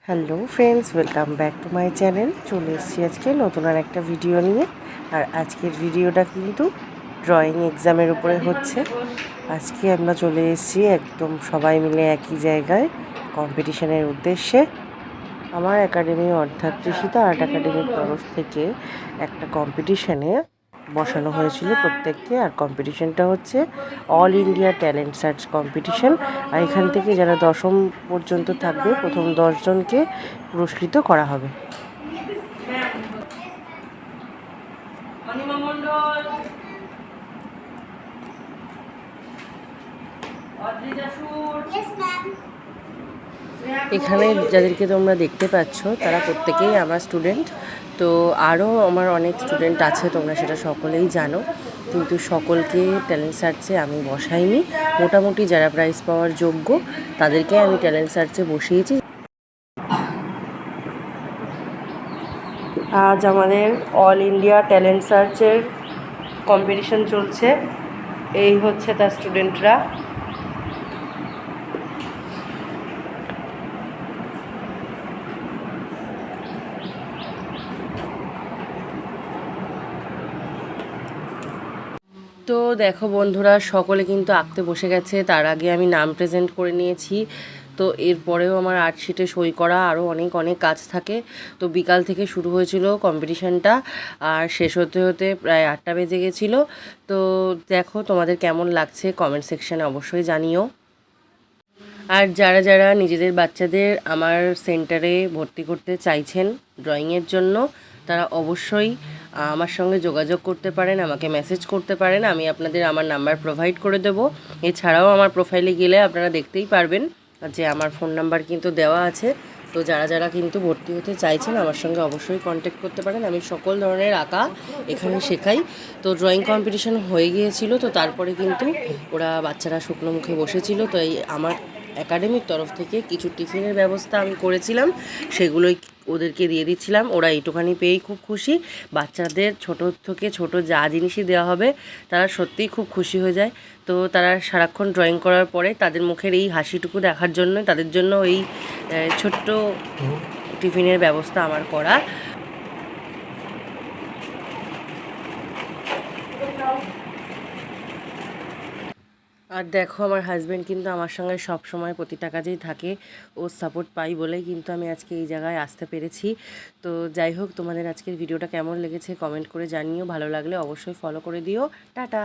Hello friends, welcome back to my channel. চলে এসেছি আজকে নতুন আর একটা ভিডিও নিয়ে। আর আজকের ভিডিওটা কিন্তু ড্রয়িং এক্সামের উপরে হচ্ছে। আজকে আমরা চলে এসেছি একদম সবাই মিলে একই জায়গায় কম্পিটিশনের উদ্দেশ্যে। আমার একাডেমি অর্থাৎ তৃষিতা আর্ট একাডেমির তরফ থেকে একটা কম্পিটিশনে বসানো হয়েছিল প্রত্যেককে। আর কম্পিটিশনটা হচ্ছে all India talent search competition. আর এখান থেকে যারা দশম পর্যন্ত থাকবে প্রথম 10 জনকে পুরস্কৃত করা হবে। এখানে যাদেরকে তোমরা দেখতে পাচ্ছ তারা প্রত্যেকেই আমার স্টুডেন্ট। তো আরও আমার অনেক স্টুডেন্ট আছে, তোমরা সেটা সকলেই জানো, কিন্তু সকলকে ট্যালেন্ট সার্চে আমি বসাইনি। মোটামুটি যারা প্রাইজ পাওয়ার যোগ্য তাদেরকে আমি ট্যালেন্ট সার্চে বসিয়েছি। আজ আমাদের অল ইন্ডিয়া ট্যালেন্ট সার্চের কম্পিটিশন চলছে। এই হচ্ছে তার স্টুডেন্টরা। তো দেখো বন্ধুরা, সকলে কিন্তু আঁকতে বসে গেছে। তার আগে আমি নাম প্রেজেন্ট করে নিয়েছি। তো এরপরেও আমার আর্ট শিটে সই করা আরও অনেক অনেক কাজ থাকে। তো বিকাল থেকে শুরু হয়েছিল কম্পিটিশানটা, আর শেষ হতে হতে প্রায় 8টা বেজে গেছিলো। তো দেখো তোমাদের কেমন লাগছে কমেন্ট সেকশানে অবশ্যই জানিও। আর যারা যারা নিজেদের বাচ্চাদের আমার সেন্টারে ভর্তি করতে চাইছেন ড্রয়িংয়ের জন্য, তারা অবশ্যই আমার সঙ্গে যোগাযোগ করতে পারেন, আমাকে মেসেজ করতে পারেন। আমি আপনাদের আমার নাম্বার প্রোভাইড করে দেব। এছাড়াও আমার প্রোফাইলে গেলে আপনারা দেখতেই পারবেন যে আমার ফোন নাম্বার কিন্তু দেওয়া আছে। তো যারা যারা কিন্তু ভর্তি হতে চাইছেন আমার সঙ্গে অবশ্যই কন্ট্যাক্ট করতে পারেন। আমি সকল ধরনের আঁকা এখানে শেখাই। তো ড্রয়িং কম্পিটিশন হয়ে গিয়েছিল, তো তারপরে কিন্তু ওরা বাচ্চারা শুকনো মুখে বসেছিল। তো এই আমার একাডেমির তরফ থেকে কিছু টিফিনের ব্যবস্থা আমি করেছিলাম, সেগুলোই ওদেরকে দিয়ে দিচ্ছিলাম। ওরা এইটুখানি পেয়েই খুব খুশি। বাচ্চাদের ছোটো থেকে ছোটো যা জিনিসই দেওয়া হবে তারা সত্যিই খুব খুশি হয়ে যায়। তো তারা সারাক্ষণ ড্রয়িং করার পরে তাদের মুখের এই হাসিটুকু দেখার জন্য তাদের জন্য এই ছোট্ট টিফিনের ব্যবস্থা আমার করা। আর দেখো আমার হাজব্যান্ড কিন্তু আমার সঙ্গে সব সময় প্রতিটা কাজেই থাকে। ও সাপোর্ট পাই বলেই কিন্তু আমি আজকে এই জায়গায় আসতে পেরেছি। তো যাই হোক, তোমাদের আজকের ভিডিওটা কেমন লেগেছে কমেন্ট করে জানিও। ভালো লাগলে অবশ্যই ফলো করে দিও। টাটা।